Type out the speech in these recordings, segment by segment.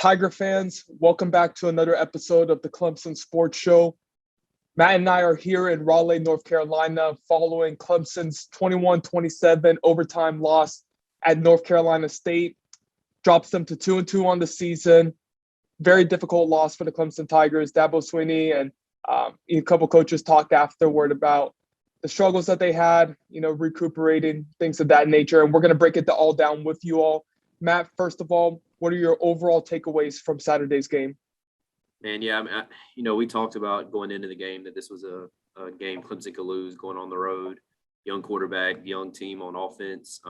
Tiger fans, welcome back to another episode of the Clemson Sports Show. Matt and I are here in Raleigh, North Carolina, following Clemson's 21-27 overtime loss at North Carolina State. Drops them to 2-2 on the season. Very difficult loss for the Clemson Tigers. Dabo Swinney and a couple coaches talked afterward about the struggles that they had, recuperating, things of that nature. And we're going to break it all down with you all. Matt, first of all, what are your overall takeaways from Saturday's game? Man, yeah, we talked about going into the game that this was a game Clemson could lose, going on the road, young quarterback, young team on offense.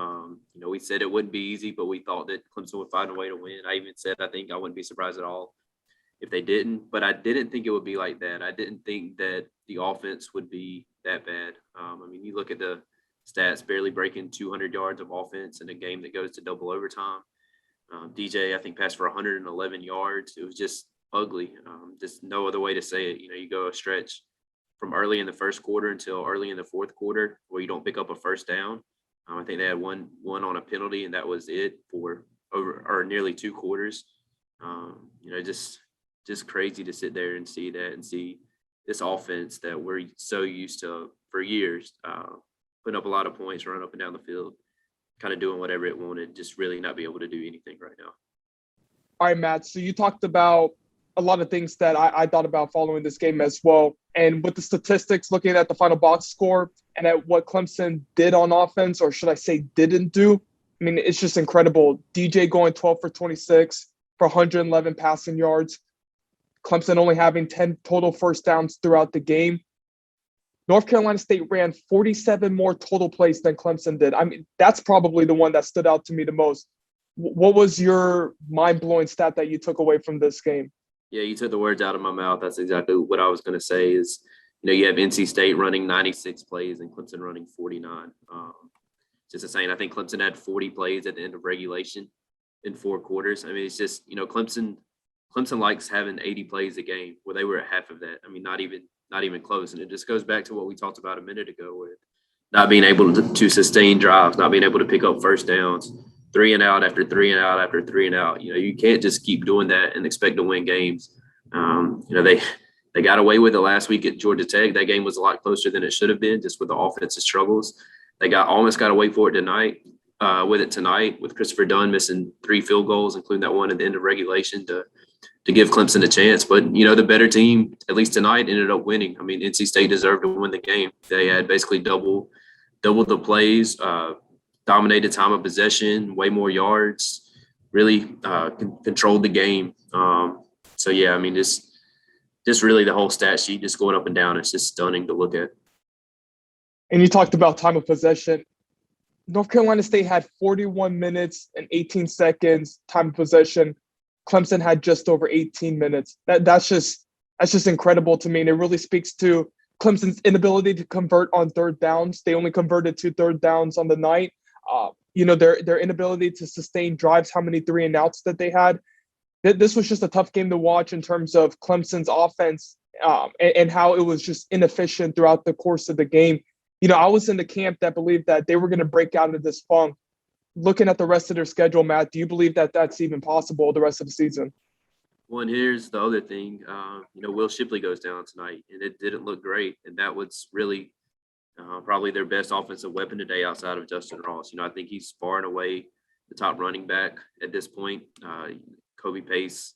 We said it wouldn't be easy, but we thought that Clemson would find a way to win. I even said I think I wouldn't be surprised at all if they didn't, but I didn't think it would be like that. I didn't think that the offense would be that bad. You look at the stats, barely breaking 200 yards of offense in a game that goes to double overtime. DJ, I think, passed for 111 yards. It was just ugly. Just no other way to say it. You go a stretch from early in the first quarter until early in the fourth quarter where you don't pick up a first down. I think they had one on a penalty, and that was it for nearly 2 quarters. Just crazy to sit there and see that and see this offense that we're so used to for years, putting up a lot of points, running up and down the field, kind of doing whatever it wanted, just really not be able to do anything right now. All right, Matt. So you talked about a lot of ththings that I thought about following this game as well. And with the statistics, looking at the final box score and at what Clemson did on offense, or should I say didn't do, it's just incredible. DJ going 12 for 26 for 111 passing yards. Clemson only having 10 total first downs throughout the game. North Carolina State ran 47 more total plays than Clemson did. That's probably the one that stood out to me the most. What was your mind-blowing stat that you took away from this game? Yeah, you took the words out of my mouth. That's exactly what I was going to say is, you have NC State running 96 plays and Clemson running 49. Just insane. I think Clemson had 40 plays at the end of regulation in 4 quarters. It's just, Clemson likes having 80 plays a game where they were at half of that. Not even close. And it just goes back to what we talked about a minute ago with not being able to sustain drives, not being able to pick up first downs, 3 and out after 3 and out after 3 and out. You can't just keep doing that and expect to win games. They got away with it last week at Georgia Tech. That game was a lot closer than it should have been, just with the offensive struggles. They almost got away for it tonight, with Christopher Dunn missing 3 field goals, including that one at the end of regulation to give Clemson a chance. But, the better team, at least tonight, ended up winning. NC State deserved to win the game. They had basically double the plays, dominated time of possession, way more yards, really controlled the game. Just really the whole stat sheet just going up and down. It's just stunning to look at. And you talked about time of possession. North Carolina State had 41 minutes and 18 seconds time of possession. Clemson had just over 18 minutes. That's just incredible to me. And it really speaks to Clemson's inability to convert on third downs. They only converted 2 third downs on the night. Their inability to sustain drives, how many 3 and outs that they had. This was just a tough game to watch in terms of Clemson's offense and how it was just inefficient throughout the course of the game. I was in the camp that believed that they were going to break out of this funk. Looking at the rest of their schedule, Matt, do you believe that that's even possible the rest of the season? Well, and here's the other thing. Will Shipley goes down tonight, and it didn't look great. And that was really probably their best offensive weapon today outside of Justin Ross. I think he's far and away the top running back at this point. Kobe Pace,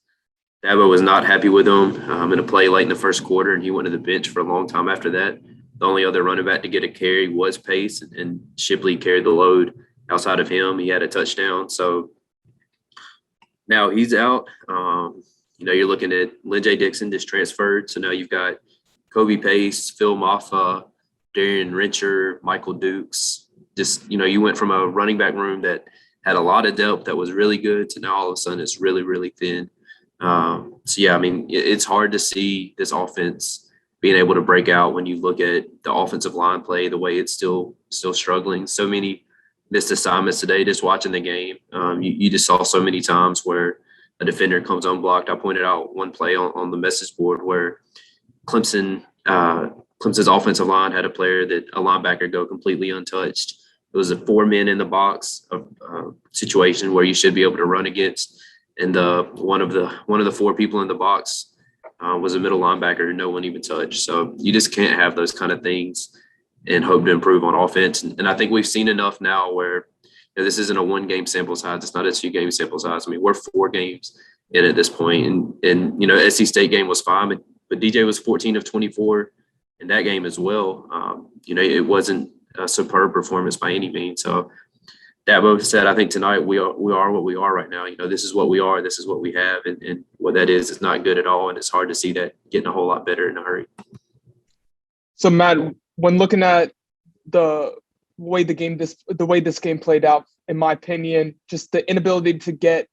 Dabo was not happy with him in a play late in the first quarter, and he went to the bench for a long time after that. The only other running back to get a carry was Pace, and Shipley carried the load. Outside of him, he had a touchdown. So now he's out. You're looking at Lynn J. Dixon just transferred. So now you've got Kobe Pace, Phil Maffa, Darian Rencher, Michael Dukes. Just, you went from a running back room that had a lot of depth that was really good to now all of a sudden it's really, really thin. It's hard to see this offense being able to break out when you look at the offensive line play, the way it's still struggling. So many missed assignments today just watching the game. You just saw so many times where a defender comes unblocked. I pointed out one play on the message board where Clemson's offensive line had a linebacker go completely untouched. It was a 4 men in the box situation where you should be able to run against. and one of the four people in the box was a middle linebacker who no one even touched. So you just can't have those kind of things and hope to improve on offense. And I think we've seen enough now where this isn't a 1-game sample size. It's not a 2-game sample size. I mean, we're 4 games in at this point. And SC State game was fine, but DJ was 14 of 24 in that game as well. It wasn't a superb performance by any means. So Dabo said, I think tonight we are what we are right now. This is what we are. This is what we have. And what that is not good at all. And it's hard to see that getting a whole lot better in a hurry. So, Matt, when looking at the way this game played out, in my opinion, just the inability to get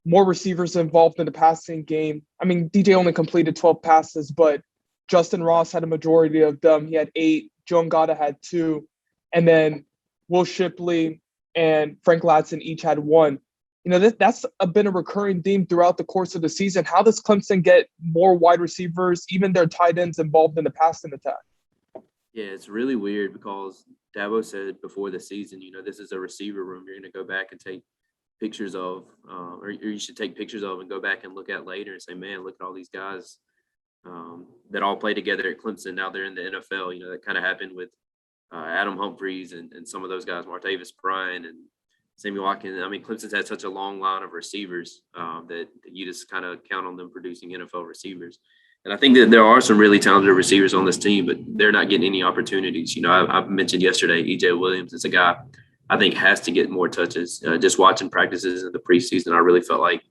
more receivers involved in the passing game. I mean, DJ only completed 12 passes, but Justin Ross had a majority of them. He had 8. Joe Ngata had 2. And then Will Shipley and Frank Ladson each had 1. That's been a recurring theme throughout the course of the season. How does Clemson get more wide receivers, even their tight ends, involved in the passing attack? Yeah, it's really weird because Dabo said before the season, this is a receiver room you're going to go back and take pictures of, or you should take pictures of and go back and look at later and say, man, look at all these guys that all play together at Clemson. Now they're in the NFL. That kind of happened with Adam Humphries and some of those guys, Martavis Bryant and Sammy Watkins. I mean, Clemson's had such a long line of receivers that you just kind of count on them producing NFL receivers. And I think that there are some really talented receivers on this team, but they're not getting any opportunities. I've mentioned yesterday, EJ Williams is a guy I think has to get more touches. Just watching practices in the preseason, I really felt like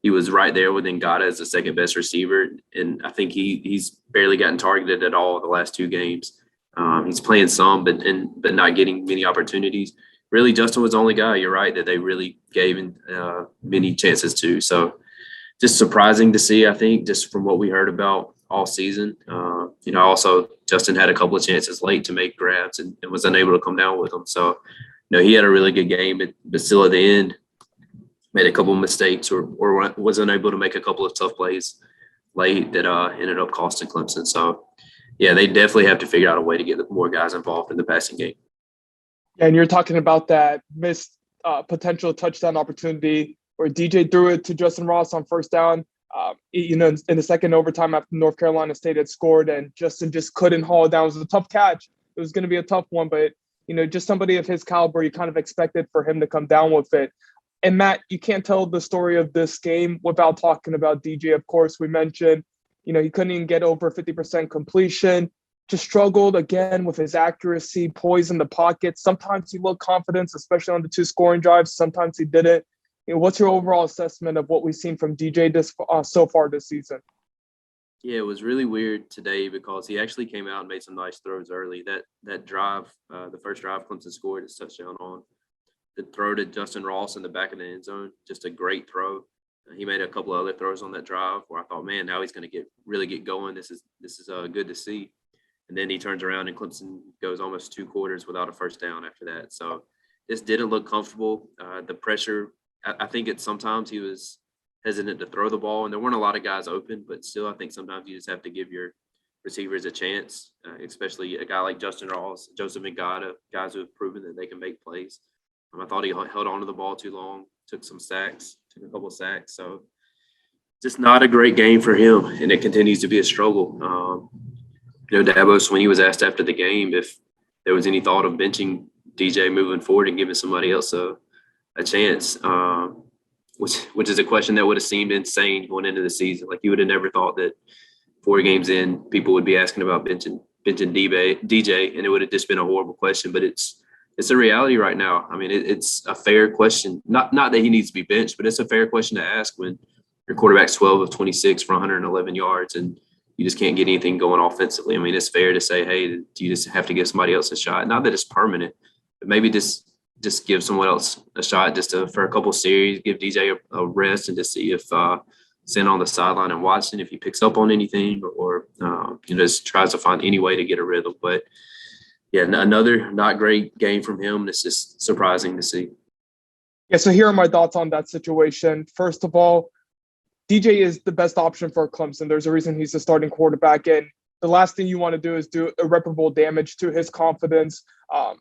he was right there with Ngata as the second best receiver. And I think he's barely gotten targeted at all the last 2 games. He's playing some, but not getting many opportunities. Really, Justin was the only guy, you're right, that they really gave many chances to. So just surprising to see, I think, just from what we heard about all season. Also Justin had a couple of chances late to make grabs and was unable to come down with them. So, he had a really good game, but still at the end made a couple of mistakes or was unable to make a couple of tough plays late that ended up costing Clemson. So, yeah, they definitely have to figure out a way to get more guys involved in the passing game. Yeah, and you're talking about that missed potential touchdown opportunity where DJ threw it to Justin Ross on first down, in the second overtime after North Carolina State had scored, and Justin just couldn't haul it down. It was a tough catch. It was going to be a tough one, but, just somebody of his caliber, you kind of expected for him to come down with it. And, Matt, you can't tell the story of this game without talking about DJ. Of course, we mentioned, he couldn't even get over 50% completion. Just struggled again with his accuracy, poise in the pocket. Sometimes he looked confident, especially on the 2 scoring drives. Sometimes he didn't. What's your overall assessment of what we've seen from DJ so far this season? Yeah, it was really weird today because he actually came out and made some nice throws early. That drive, the first drive Clemson scored his touchdown on, the throw to Justin Ross in the back of the end zone, just a great throw. He made a couple of other throws on that drive where I thought, man, now he's going to really get going. This is good to see. And then he turns around and Clemson goes almost 2 quarters without a first down after that. So this didn't look comfortable. The pressure, I think sometimes he was hesitant to throw the ball, and there weren't a lot of guys open, but still I think sometimes you just have to give your receivers a chance, especially a guy like Justin Ross, Joseph Ngata, guys who have proven that they can make plays. I thought he held on to the ball too long, took a couple of sacks. So just not a great game for him, and it continues to be a struggle. Davos, when he was asked after the game if there was any thought of benching DJ moving forward and giving somebody else a chance, which is a question that would have seemed insane going into the season. Like you would have never thought that 4 games in, people would be asking about benching DJ, and it would have just been a horrible question. But it's a reality right now. I mean, it's a fair question. Not that he needs to be benched, but it's a fair question to ask when your quarterback's 12 of 26 for 111 yards and you just can't get anything going offensively. I mean, it's fair to say, hey, do you just have to give somebody else a shot? Not that it's permanent, but maybe just give someone else a shot for a couple of series, give DJ a rest and just see if sitting on the sideline and watching if he picks up on anything or just tries to find any way to get a rhythm. But, yeah, another not great game from him. It's just surprising to see. Yeah, so here are my thoughts on that situation. First of all, DJ is the best option for Clemson. There's a reason he's the starting quarterback, and the last thing you want to do is do irreparable damage to his confidence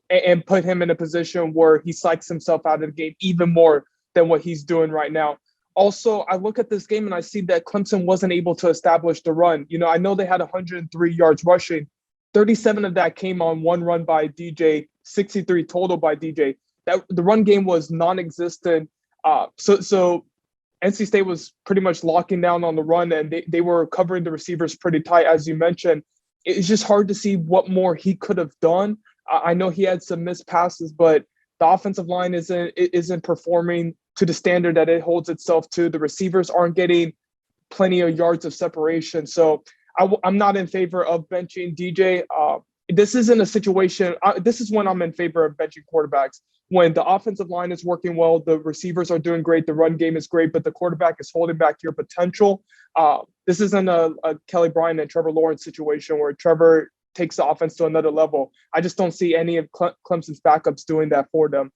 and put him in a position where he psychs himself out of the game even more than what he's doing right now. Also, I look at this game and I see that Clemson wasn't able to establish the run. I know they had 103 yards rushing. 37 of that came on one run by DJ, 63 total by DJ. The run game was non-existent. So NC State was pretty much locking down on the run, and they were covering the receivers pretty tight, as you mentioned. It's just hard to see what more he could have done. I know he had some missed passes, but the offensive line isn't performing to the standard that it holds itself to. The receivers aren't getting plenty of yards of separation. So I'm not in favor of benching DJ. This isn't a situation. This is when I'm in favor of benching quarterbacks. When the offensive line is working well, the receivers are doing great, the run game is great, but the quarterback is holding back your potential. This isn't a Kelly Bryant and Trevor Lawrence situation where Trevor takes the offense to another level. I just don't see any of Clemson's backups doing that for them.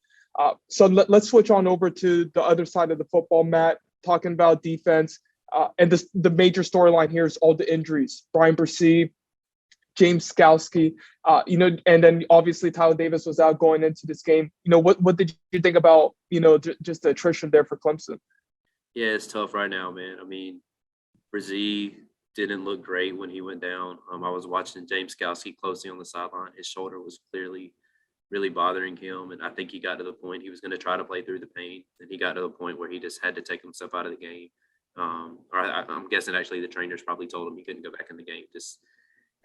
So let's switch on over to the other side of the football, Matt, talking about defense. And the major storyline here is all the injuries. Brian Bresee, James Skalski, and then obviously Tyler Davis was out going into this game. What did you think about, just the attrition there for Clemson? Yeah, it's tough right now, man. I mean, Bresee didn't look great when he went down. I was watching James Skalski closely on the sideline. His shoulder was clearly really bothering him, and I think he got to the point he was going to try to play through the pain, and he got to the point where he just had to take himself out of the game. I'm guessing actually the trainers probably told him he couldn't go back in the game. Just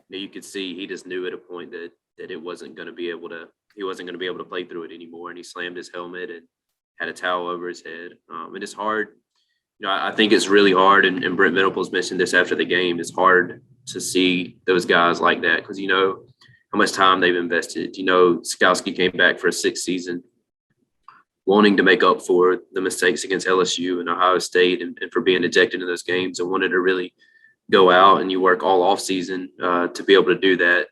you could see he just knew at a point that he wasn't going to be able to play through it anymore, and he slammed his helmet and had a towel over his head. And it's hard. I think it's really hard, and Brent Venables mentioned this after the game. It's hard to see those guys like that because how much time they've invested. Skalski came back for a sixth season, wanting to make up for the mistakes against LSU and Ohio State and for being ejected in those games, and wanted to really go out, and you work all off season to be able to do that.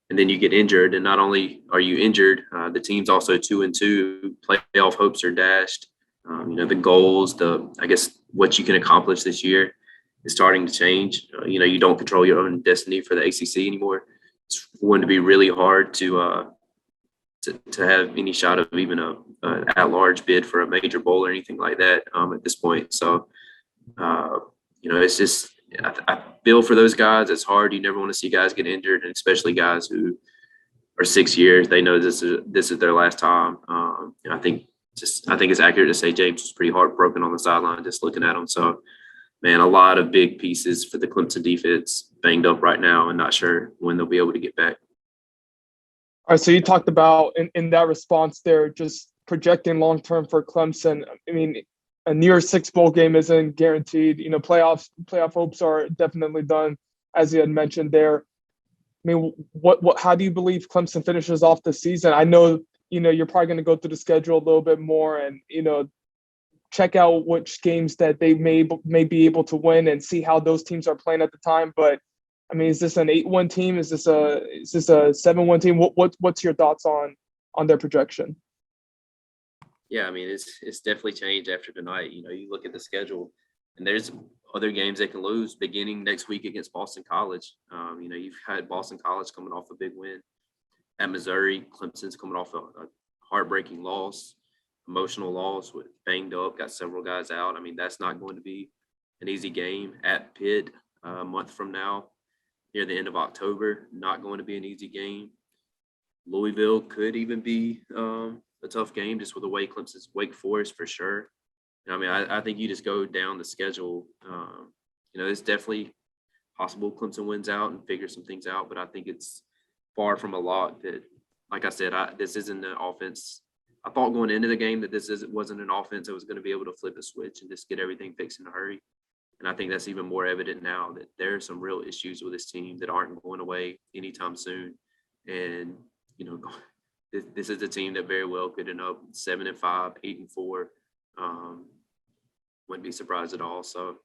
And then you get injured, and not only are you injured, the team's also 2-2. Playoff hopes are dashed. The goals, I guess what you can accomplish this year is starting to change. You don't control your own destiny for the ACC anymore. It's going to be really hard to have any shot of even a at-large bid for a major bowl or anything like that at this point. So, it's just I feel for those guys. It's hard. You never want to see guys get injured, and especially guys who are 6 years. They know this is their last time. I think it's accurate to say James was pretty heartbroken on the sideline just looking at him. So, man, a lot of big pieces for the Clemson defense banged up right now and not sure when they'll be able to get back. All right, so you talked about in that response there, just projecting long-term for Clemson. I mean, a New Year's Six bowl game isn't guaranteed. Playoff hopes are definitely done, as you had mentioned there. I mean, how do you believe Clemson finishes off the season? I know, you're probably going to go through the schedule a little bit more and, check out which games that they may be able to win and see how those teams are playing at the time. But I mean, is this an 8-1 team? Is this a 7-1 team? What's your thoughts on their projection? Yeah, I mean, it's definitely changed after tonight. You look at the schedule, and there's other games they can lose beginning next week against Boston College. You've had Boston College coming off a big win at Missouri. Clemson's coming off a heartbreaking loss, emotional loss with banged up, got several guys out. I mean, that's not going to be an easy game at Pitt a month from now, near the end of October. Not going to be an easy game. Louisville could even be a tough game just with the way Clemson's. Wake Forest for sure. I mean, I think you just go down the schedule. It's definitely possible Clemson wins out and figures some things out, but I think it's far from a lock that, like I said, this isn't an offense. I thought going into the game that wasn't an offense that was going to be able to flip a switch and just get everything fixed in a hurry. And I think that's even more evident now that there are some real issues with this team that aren't going away anytime soon. And, this is a team that very well could end up 7-5, 8-4. Wouldn't be surprised at all. So,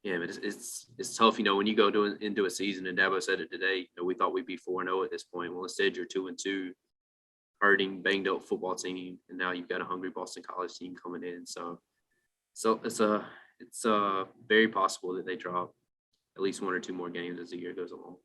yeah, it's tough. When you go into a season, and Dabo said it today, we thought we'd be 4-0 at this point. Well, instead you're 2-2, hurting, banged up football team, and now you've got a hungry Boston College team coming in. So it's very possible that they drop at least one or two more games as the year goes along.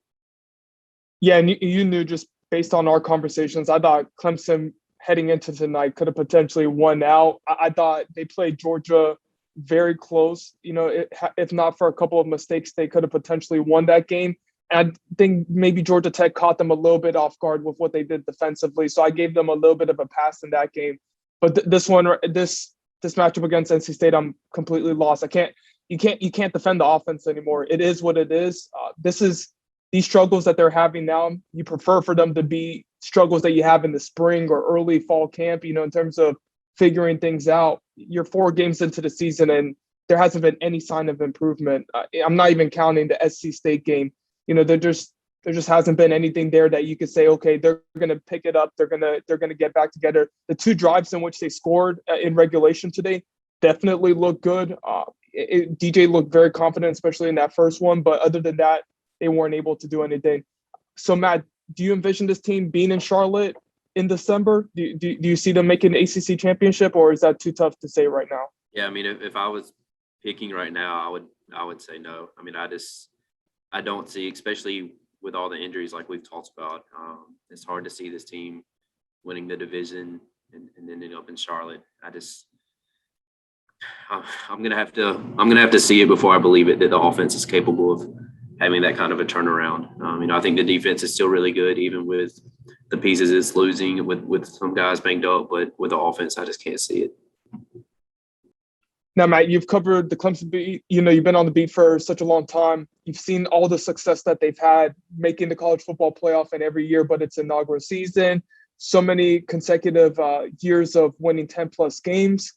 Yeah, and you knew just based on our conversations, I thought Clemson heading into tonight could have potentially won out. I thought they played Georgia very close. If not for a couple of mistakes, they could have potentially won that game. And I think maybe Georgia Tech caught them a little bit off guard with what they did defensively. So I gave them a little bit of a pass in that game. But this matchup against NC State, I'm completely lost. You can't defend the offense anymore. It is what it is. These struggles that they're having now, you prefer for them to be struggles that you have in the spring or early fall camp, in terms of figuring things out. You're 4 games into the season and there hasn't been any sign of improvement. I'm not even counting the SC State game. There just hasn't been anything there that you could say, okay, they're going to pick it up. They're going to get back together. The 2 drives in which they scored in regulation today definitely looked good. DJ looked very confident, especially in that first one. But other than that, they weren't able to do anything. So, Matt, do you envision this team being in Charlotte in December? Do you see them making the ACC championship, or is that too tough to say right now? Yeah, I mean, if I was picking right now, I would say no. I mean, I don't see, especially with all the injuries like we've talked about, it's hard to see this team winning the division and ending up in Charlotte. I'm gonna have to see it before I believe it that the offense is capable of having that kind of a turnaround. I think the defense is still really good, even with the pieces it's losing, with some guys banged up. But with the offense, I just can't see it. Now, Matt, you've covered the Clemson beat. You've been on the beat for such a long time. You've seen all the success that they've had making the college football playoff in every year, but it's inaugural season. So many consecutive years of winning 10-plus games.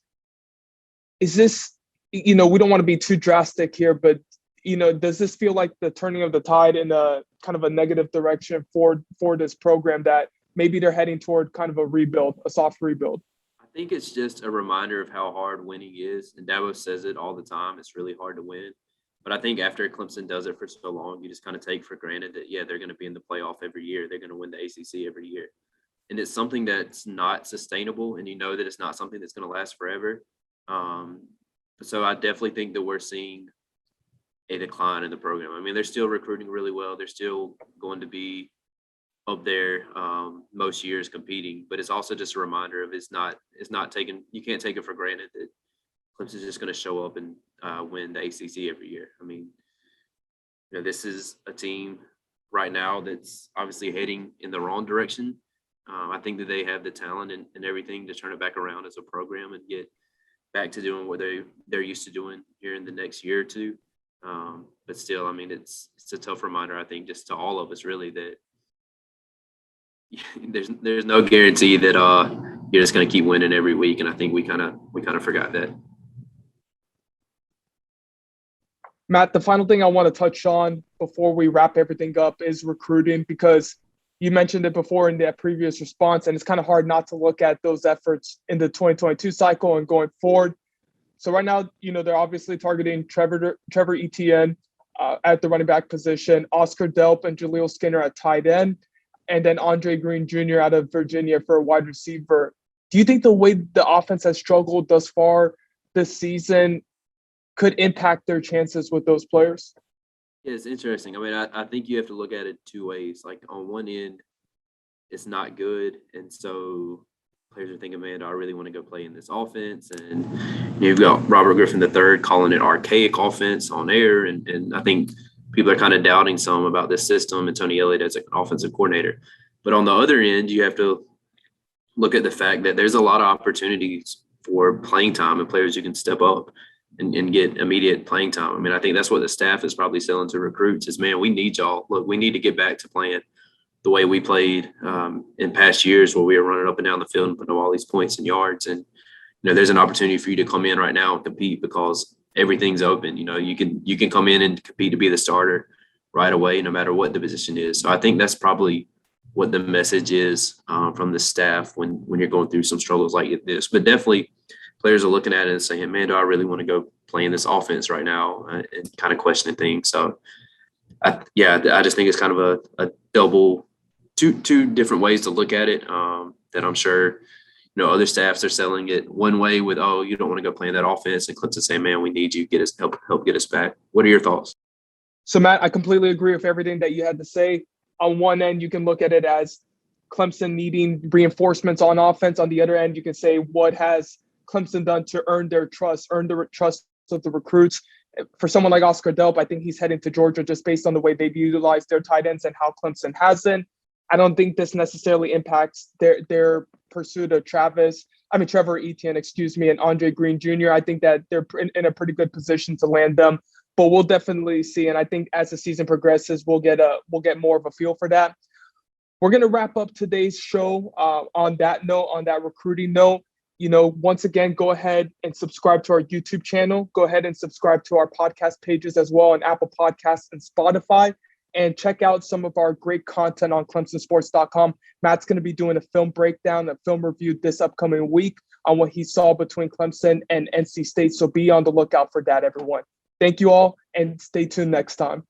Is this, we don't want to be too drastic here, but, does this feel like the turning of the tide in a kind of a negative direction for this program, that maybe they're heading toward kind of a rebuild, a soft rebuild? I think it's just a reminder of how hard winning is. And Dabo says it all the time. It's really hard to win. But I think after Clemson does it for so long, you just kind of take for granted that, yeah, they're going to be in the playoff every year. They're going to win the ACC every year. And it's something that's not sustainable. And that it's not something that's going to last forever. So I definitely think that we're seeing a decline in the program. I mean, they're still recruiting really well. They're still going to be up there most years competing, but it's also just a reminder of it's not taken. You can't take it for granted that Clemson's just going to show up and win the ACC every year. I mean, this is a team right now that's obviously heading in the wrong direction. I think that they have the talent and everything to turn it back around as a program and get back to doing what they're used to doing here in the next year or two. But still, I mean, it's a tough reminder, I think, just to all of us really, that there's no guarantee that you're just going to keep winning every week. And I think we kind of forgot that. Matt, the final thing I want to touch on before we wrap everything up is recruiting, because you mentioned it before in that previous response, and it's kind of hard not to look at those efforts in the 2022 cycle and going forward. So right now, they're obviously targeting Trevor Etienne at the running back position, Oscar Delp and Jaleel Skinner at tight end, and then Andre Green Jr. out of Virginia for a wide receiver. Do you think the way the offense has struggled thus far this season could impact their chances with those players? Yeah, it's interesting. I mean, I think you have to look at it 2 ways. Like, on one end, it's not good, and so players are thinking, man, do I really want to go play in this offense? And you've got Robert Griffin III calling it archaic offense on air, and I think people are kind of doubting some about this system and Tony Elliott as an offensive coordinator. But on the other end, you have to look at the fact that there's a lot of opportunities for playing time and players who can step up and get immediate playing time. I mean, I think that's what the staff is probably selling to recruits is, man, we need y'all. Look, we need to get back to playing the way we played in past years, where we were running up and down the field and putting up all these points and yards. And, there's an opportunity for you to come in right now and compete because everything's open. You can come in and compete to be the starter right away, no matter what the position is. So I think that's probably what the message is from the staff when you're going through some struggles like this. But definitely players are looking at it and saying, man, do I really want to go play in this offense right now, and kind of questioning things. So, I just think it's kind of a double, two different ways to look at it that I'm sure, other staffs are selling it one way with, oh, you don't want to go play in that offense, and Clemson saying, man, we need you, help get us back. What are your thoughts? So, Matt, I completely agree with everything that you had to say. On one end, you can look at it as Clemson needing reinforcements on offense. On the other end, you can say, what has Clemson done to earn the trust of the recruits. For someone like Oscar Delp, I think he's heading to Georgia just based on the way they've utilized their tight ends and how Clemson hasn't. I don't think this necessarily impacts their pursuit of Trevor Etienne, and Andre Green Jr. I think that they're in a pretty good position to land them, but we'll definitely see. And I think as the season progresses, we'll get more of a feel for that. We're going to wrap up today's show on that note, on that recruiting note. Once again, go ahead and subscribe to our YouTube channel. Go ahead and subscribe to our podcast pages as well on Apple Podcasts and Spotify. And check out some of our great content on ClemsonSports.com. Matt's going to be doing a film breakdown, a film review this upcoming week on what he saw between Clemson and NC State. So be on the lookout for that, everyone. Thank you all, and stay tuned next time.